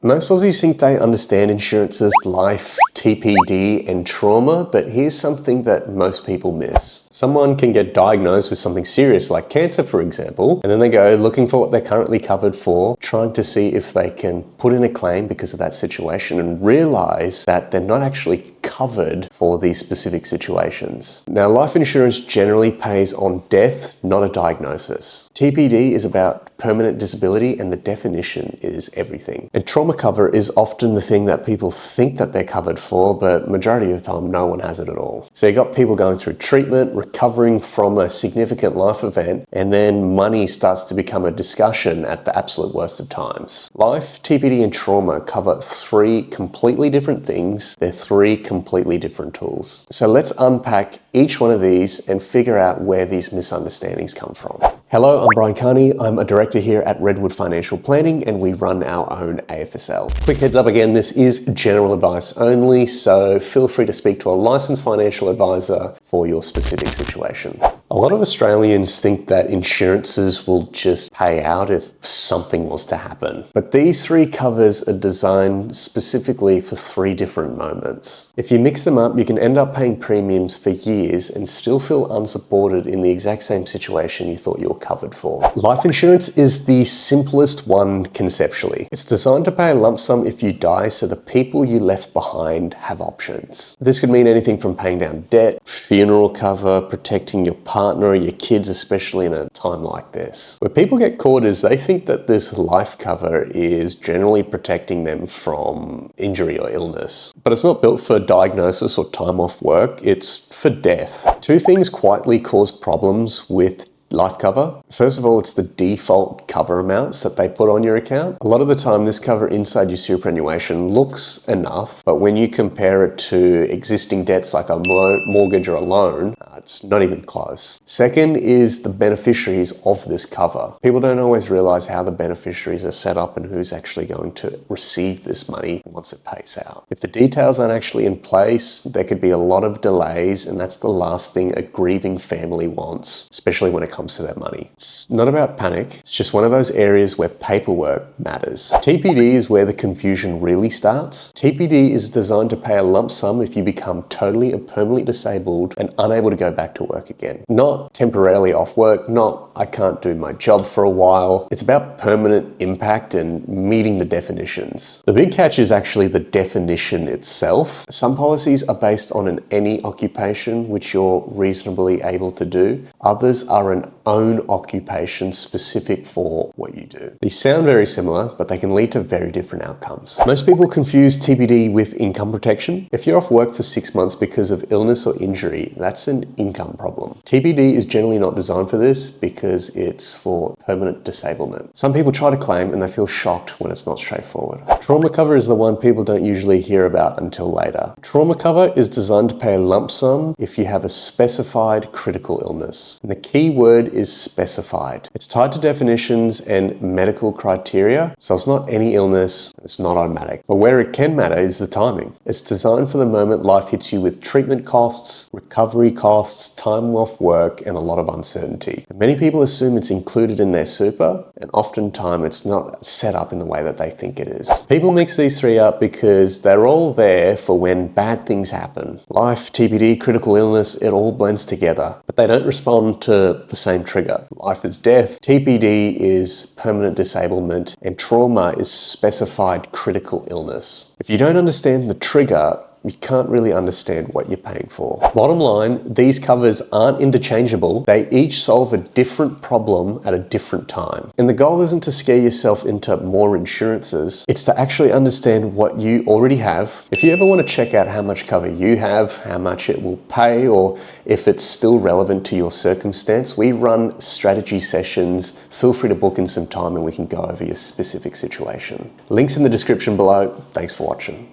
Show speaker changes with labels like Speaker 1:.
Speaker 1: Most Aussies think they understand insurances, life, TPD and trauma, but here's something that most people miss. Someone can get diagnosed with something serious like cancer, for example, and then they go looking for what they're currently covered for, trying to see if they can put in a claim because of that situation, and realize that they're not actually covered for these specific situations. Now, life insurance generally pays on death, not a diagnosis. TPD is about permanent disability, and the definition is everything. And trauma cover is often the thing that people think that they're covered for, but majority of the time, no one has it at all. So you got people going through treatment, recovering from a significant life event, and then money starts to become a discussion at the absolute worst of times. Life, TPD, and trauma cover three completely different things. They're three completely different tools. So let's unpack each one of these and figure out where these misunderstandings come from. Hello, I'm Brian Carney. I'm a director here at Redwood Financial Planning, and we run our own AFSL. Quick heads up again, this is general advice only, so feel free to speak to a licensed financial advisor for your specific situation. A lot of Australians think that insurances will just pay out if something was to happen. But these three covers are designed specifically for three different moments. If you mix them up, you can end up paying premiums for years and still feel unsupported in the exact same situation you thought you were covered for. Life insurance is the simplest one conceptually. It's designed to pay a lump sum if you die, so the people you left behind have options. This could mean anything from paying down debt, funeral cover, protecting your partner or your kids, especially in a time like this. Where people get caught is they think that this life cover is generally protecting them from injury or illness. But it's not built for diagnosis or time off work, it's for death. Two things quietly cause problems with life cover. First of all, it's the default cover amounts that they put on your account. A lot of the time, this cover inside your superannuation looks enough, but when you compare it to existing debts like a mortgage or a loan, it's not even close. Second is the beneficiaries of this cover. People don't always realize how the beneficiaries are set up and who's actually going to receive this money once it pays out. If the details aren't actually in place, there could be a lot of delays, and that's the last thing a grieving family wants, especially when it comes to their money. It's not about panic, it's just one of those areas where paperwork matters. TPD is where the confusion really starts. TPD is designed to pay a lump sum if you become totally and permanently disabled and unable to go back to work again. Not temporarily off work, not I can't do my job for a while. It's about permanent impact and meeting the definitions. The big catch is actually the definition itself. Some policies are based on any occupation which you're reasonably able to do. Others are an own occupation specific for what you do. These sound very similar, but they can lead to very different outcomes. Most people confuse TPD with income protection. If you're off work for 6 months because of illness or injury, that's an income problem. TPD is generally not designed for this because it's for permanent disablement. Some people try to claim and they feel shocked when it's not straightforward. Trauma cover is the one people don't usually hear about until later. Trauma cover is designed to pay a lump sum if you have a specified critical illness. And the key word is specified. It's tied to definitions and medical criteria, so it's not any illness, it's not automatic. But where it can matter is the timing. It's designed for the moment life hits you with treatment costs, recovery costs, time off work, and a lot of uncertainty. And many people assume it's included in their super, and oftentimes it's not set up in the way that they think it is. People mix these three up because they're all there for when bad things happen. Life, TPD, critical illness, it all blends together, but they don't respond to the same trigger. Life is death, TPD is permanent disablement, and trauma is specified critical illness. If you don't understand the trigger, you can't really understand what you're paying for. Bottom line, these covers aren't interchangeable. They each solve a different problem at a different time. And the goal isn't to scare yourself into more insurances. It's to actually understand what you already have. If you ever want to check out how much cover you have, how much it will pay, or if it's still relevant to your circumstance, we run strategy sessions. Feel free to book in some time and we can go over your specific situation. Links in the description below. Thanks for watching.